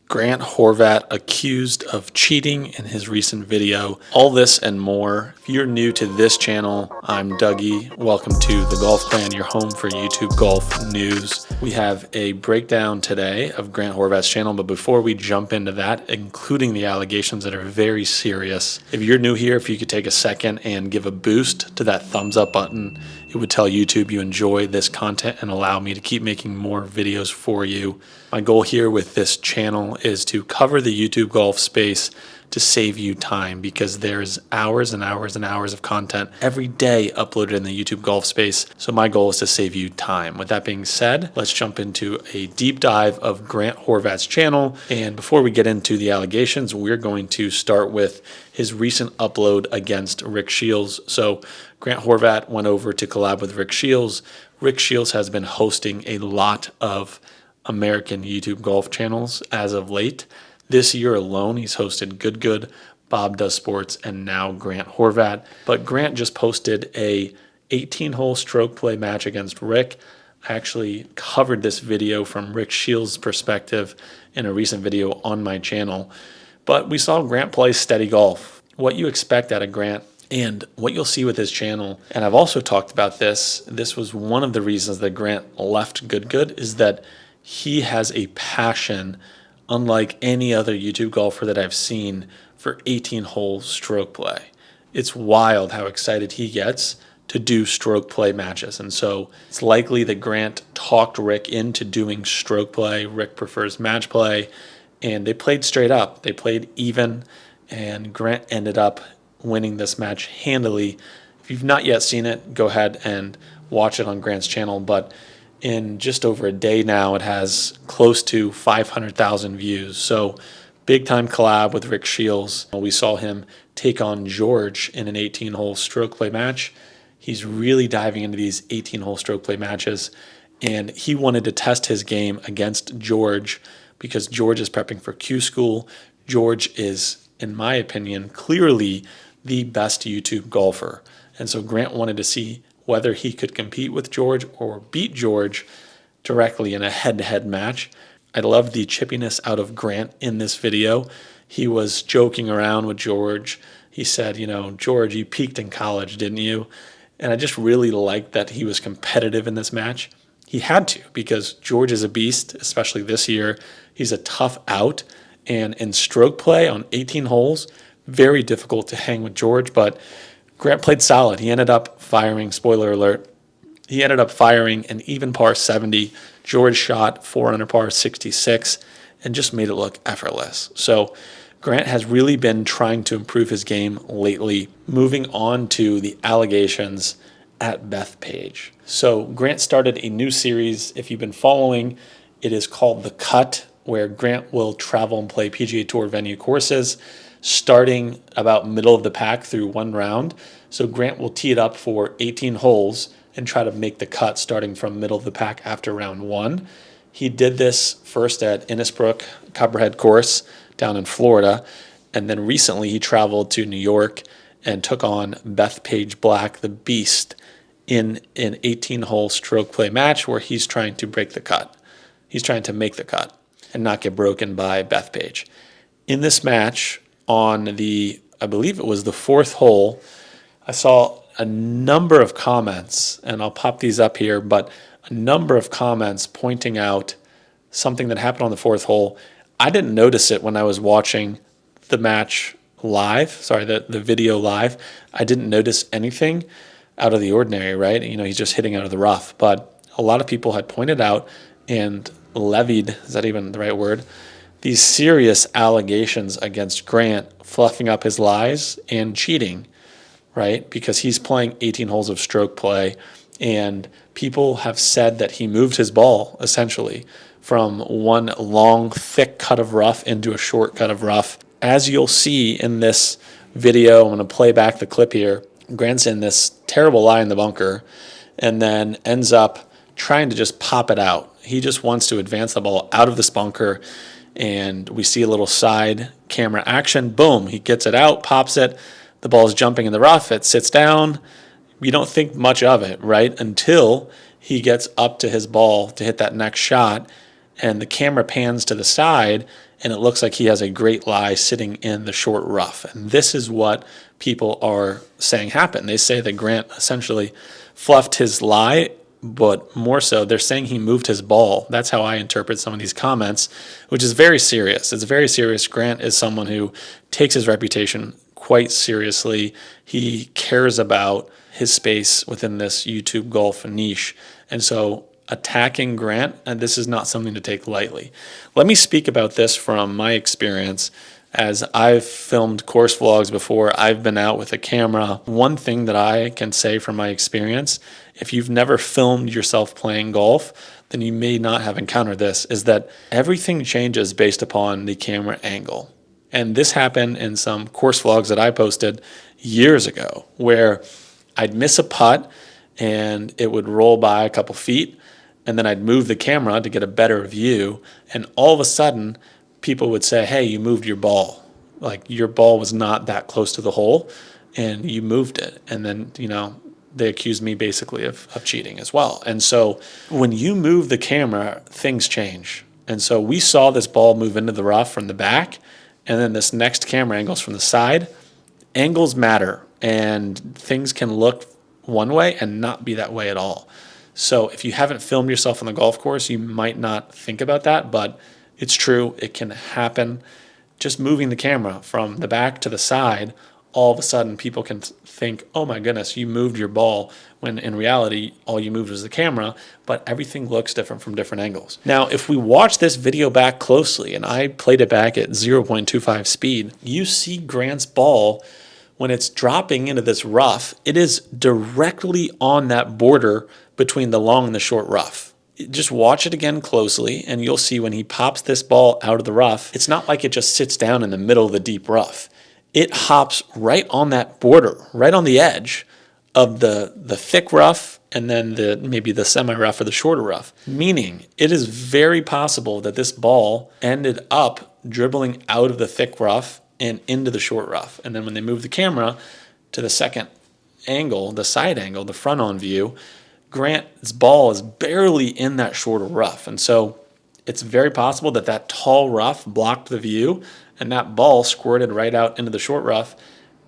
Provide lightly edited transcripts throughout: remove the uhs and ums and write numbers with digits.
Grant Horvat accused of cheating in his recent video. All this and more. If you're new to this channel, I'm Dougie. Welcome to the Golf Clan, your home for YouTube golf news. We have a breakdown today of Grant Horvat's channel, but before we jump into that, including the allegations that are very serious, if you're new here, if you could take a second and give a boost to that thumbs up button, it would tell YouTube you enjoy this content and allow me to keep making more videos for you. My goal here with this channel is to cover the YouTube golf space to save you time, because there's hours and hours and hours of content every day uploaded in the YouTube golf space. So my goal is to save you time. With that being said, let's jump into a deep dive of Grant Horvat's channel. And before we get into the allegations, we're going to start with his recent upload against Rick Shiels. So Grant Horvat went over to collab with Rick Shiels. Rick Shiels has been hosting a lot of American YouTube golf channels as of late. This year alone, he's hosted Good, Bob Does Sports, and now Grant Horvat. But Grant just posted a 18-hole stroke play match against Rick. I actually covered this video from Rick Shiels' perspective in a recent video on my channel. But we saw Grant play steady golf. What you expect out of Grant and what you'll see with his channel, and I've also talked about this, this was one of the reasons that Grant left Good, is that he has a passion unlike any other YouTube golfer that I've seen for 18-hole stroke play. It's wild how excited he gets to do stroke play matches. And so it's likely that Grant talked Rick into doing stroke play. Rick prefers match play, and they played straight up. They played even, and Grant ended up winning this match handily. If you've not yet seen it, go ahead and watch it on Grant's channel. But in just over a day now, it has close to 500,000 views. So big time collab with Rick Shiels. We saw him take on George in an 18-hole stroke play match. He's really diving into these 18-hole stroke play matches, and he wanted to test his game against George because George is prepping for Q School. George is, in my opinion, clearly the best YouTube golfer. And so Grant wanted to see whether he could compete with George or beat George directly in a head-to-head match. I love the chippiness out of Grant in this video. He was joking around with George. He said, you know, George, you peaked in college, didn't you? And I just really liked that he was competitive in this match. He had to, because George is a beast, especially this year. He's a tough out. And in stroke play on 18 holes, very difficult to hang with George, but Grant played solid. He ended up firing, spoiler alert, he ended up firing an even par 70. George shot 4 under par 66 and just made it look effortless. So Grant has really been trying to improve his game lately. Moving on to the allegations at Bethpage. So Grant started a new series. If you've been following, it is called The Cut, where Grant will travel and play PGA Tour venue courses, starting about middle of the pack through one round. So Grant will tee it up for 18 holes and try to make the cut starting from middle of the pack after round one. He did this first at Innisbrook Copperhead course down in Florida, and then recently he traveled to New York and took on Bethpage Black, the Beast, in an 18-hole stroke play match where he's trying to break the cut. He's trying to make the cut and not get broken by Bethpage. In this match, on the, I believe it was the 4th hole, I saw a number of comments, and I'll pop these up here, but a number of comments pointing out something that happened on the 4th hole. I didn't notice it when I was watching the match live, the video live. I didn't notice anything out of the ordinary, right? You know, he's just hitting out of the rough. But a lot of people had pointed out and levied, is that even the right word, these serious allegations against Grant, fluffing up his lies and cheating, right? Because he's playing 18 holes of stroke play, and people have said that he moved his ball, essentially, from one long, thick cut of rough into a short cut of rough. As you'll see in this video, I'm going to play back the clip here, Grant's in this terrible lie in the bunker and then ends up trying to just pop it out. He just wants to advance the ball out of this bunker, and we see a little side camera action. Boom, he gets it out, pops it. The ball is jumping in the rough. It sits down. You don't think much of it, right, until he gets up to his ball to hit that next shot, and the camera pans to the side, and it looks like he has a great lie sitting in the short rough. And this is what people are saying happened. They say that Grant essentially fluffed his lie, but more so, they're saying he moved his ball. That's how I interpret some of these comments, which is very serious. It's very serious. Grant is someone who takes his reputation quite seriously. He cares about his space within this YouTube golf niche. And so attacking Grant, and this is not something to take lightly. Let me speak about this from my experience. As I've filmed course vlogs before, I've been out with a camera. One thing that I can say from my experience, if you've never filmed yourself playing golf, then you may not have encountered this, is that everything changes based upon the camera angle. And this happened in some course vlogs that I posted years ago, where I'd miss a putt and it would roll by a couple feet, and then I'd move the camera to get a better view, and all of a sudden, people would say, hey, you moved your ball. Like, your ball was not that close to the hole, and you moved it. And then, they accused me basically of cheating as well. And so when you move the camera, things change. And so we saw this ball move into the rough from the back, and then this next camera angles from the side. Angles matter, and things can look one way and not be that way at all. So if you haven't filmed yourself on the golf course, you might not think about that, but it's true. It can happen. Just moving the camera from the back to the side, all of a sudden people can think, oh my goodness, you moved your ball, when in reality, all you moved was the camera, but everything looks different from different angles. Now, if we watch this video back closely, and I played it back at 0.25 speed, you see Grant's ball, when it's dropping into this rough, it is directly on that border between the long and the short rough. Just watch it again closely, and you'll see when he pops this ball out of the rough, it's not like it just sits down in the middle of the deep rough. It hops right on that border, right on the edge of the thick rough, and then maybe the semi-rough or the shorter rough. Meaning, it is very possible that this ball ended up dribbling out of the thick rough and into the short rough. And then when they move the camera to the second angle, the side angle, the front-on view, Grant's ball is barely in that shorter rough. And so it's very possible that that tall rough blocked the view, and that ball squirted right out into the short rough,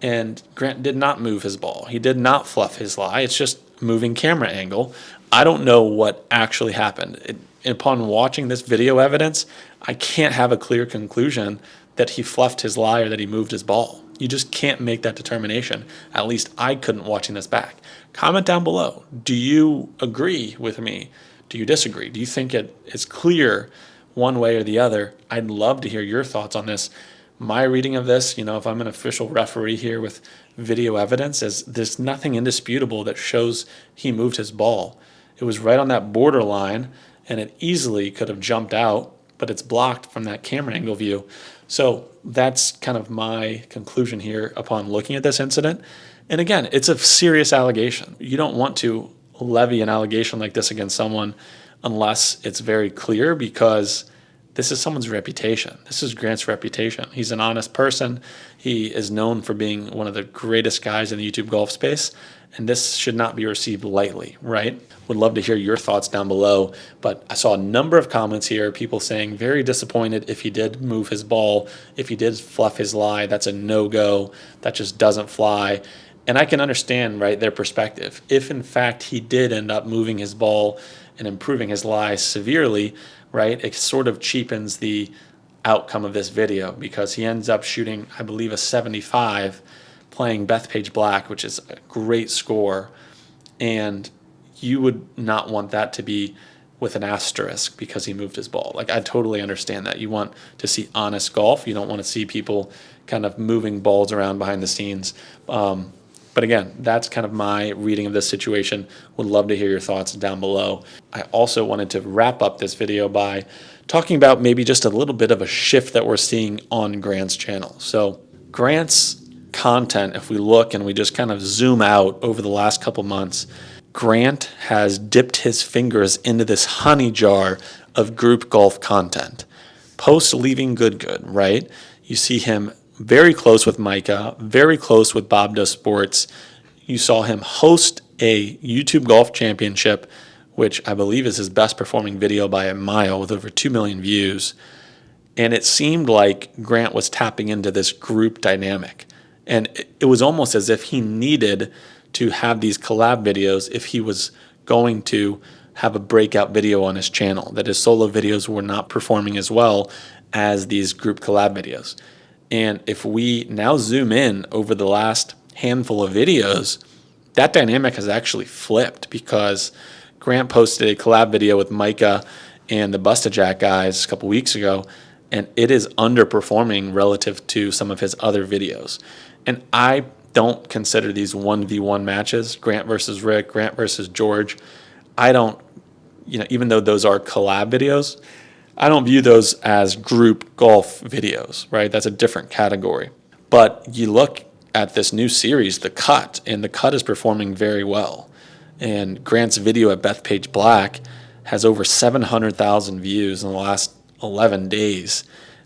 and Grant did not move his ball. He did not fluff his lie. It's just moving camera angle. I don't know what actually happened. Upon watching this video evidence, I can't have a clear conclusion that he fluffed his lie or that he moved his ball. You just can't make that determination. At least I couldn't watching this back. Comment down below. Do you agree with me? Do you disagree? Do you think it is clear one way or the other? I'd love to hear your thoughts on this. My reading of this, if I'm an official referee here with video evidence, is there's nothing indisputable that shows he moved his ball. It was right on that borderline, and it easily could have jumped out, but it's blocked from that camera angle view. So that's kind of my conclusion here upon looking at this incident. And again, it's a serious allegation. You don't want to levy an allegation like this against someone unless it's very clear, because this is someone's reputation. This is Grant's reputation. He's an honest person. He is known for being one of the greatest guys in the YouTube golf space, and this should not be received lightly, right? Would love to hear your thoughts down below, but I saw a number of comments here, people saying very disappointed if he did move his ball, if he did fluff his lie, that's a no-go, that just doesn't fly. And I can understand, right, their perspective. If in fact he did end up moving his ball and improving his lie severely, right, it sort of cheapens the outcome of this video, because he ends up shooting, I believe, a 75 playing Bethpage Black, which is a great score, and you would not want that to be with an asterisk because he moved his ball. Like, I totally understand that. You want to see honest golf. You don't want to see people kind of moving balls around behind the scenes. But again, that's kind of my reading of this situation. Would love to hear your thoughts down below. I also wanted to wrap up this video by talking about maybe just a little bit of a shift that we're seeing on Grant's channel. So Grant's content, if we look and we just kind of zoom out over the last couple months, Grant has dipped his fingers into this honey jar of group golf content. Post leaving Good, right? You see him very close with Micah, very close with Bob Does Sports. You saw him host a YouTube Golf Championship, which I believe is his best performing video by a mile with over 2 million views. And it seemed like Grant was tapping into this group dynamic. And it was almost as if he needed to have these collab videos if he was going to have a breakout video on his channel, that his solo videos were not performing as well as these group collab videos. And if we now zoom in over the last handful of videos, that dynamic has actually flipped, because Grant posted a collab video with Micah and the Busta Jack guys a couple weeks ago, and it is underperforming relative to some of his other videos. And I don't consider these 1v1 matches, Grant versus Rick, Grant versus George. I don't, even though those are collab videos, I don't view those as group golf videos, right? That's a different category. But you look at this new series, The Cut, and The Cut is performing very well. And Grant's video at Bethpage Black has over 700,000 views in the last 11 days,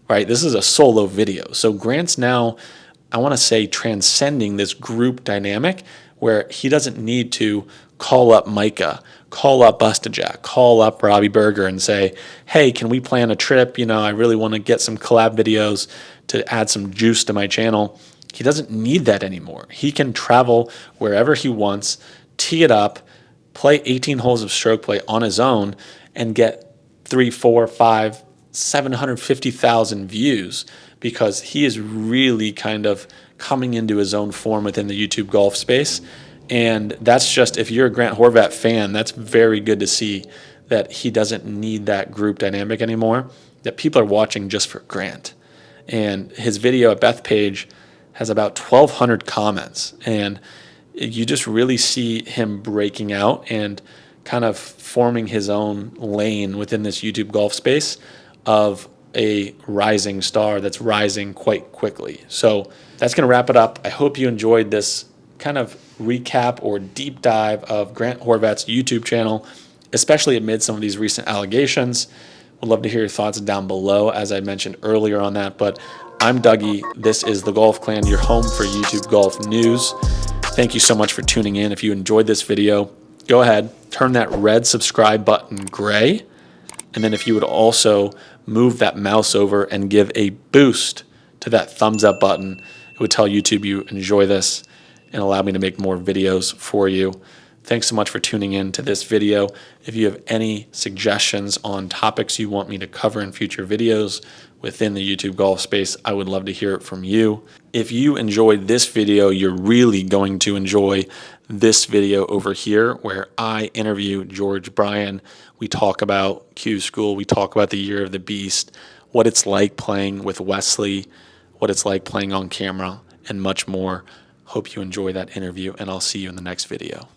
right? This is a solo video. So Grant's now, I want to say, transcending this group dynamic where he doesn't need to call up Micah, call up Busta Jack, call up Robbie Berger and say, hey, can we plan a trip? I really want to get some collab videos to add some juice to my channel. He doesn't need that anymore. He can travel wherever he wants, tee it up, play 18 holes of stroke play on his own, and get 3, 4, 5, 750,000 views, because he is really kind of coming into his own form within the YouTube golf space. And that's just, if you're a Grant Horvat fan, that's very good to see that he doesn't need that group dynamic anymore, that people are watching just for Grant. And his video at Bethpage has about 1,200 comments, and you just really see him breaking out and kind of forming his own lane within this YouTube golf space of a rising star that's rising quite quickly. So that's going to wrap it up. I hope you enjoyed this kind of recap or deep dive of Grant Horvat's YouTube channel, especially amid some of these recent allegations. Would love to hear your thoughts down below, as I mentioned earlier on that. But I'm Dougie. This is the Golf Clan, your home for YouTube golf news. Thank you so much for tuning in. If you enjoyed this video, go ahead, turn that red subscribe button gray. And then if you would also move that mouse over and give a boost to that thumbs up button, it would tell YouTube you enjoy this and allow me to make more videos for you. Thanks so much for tuning in to this video. If you have any suggestions on topics you want me to cover in future videos within the YouTube golf space, I would love to hear it from you. If you enjoyed this video, you're really going to enjoy this video over here, where I interview George Bryan. We talk about Q School, we talk about the Year of the Beast, what it's like playing with Wesley, what it's like playing on camera, and much more. Hope you enjoy that interview, and I'll see you in the next video.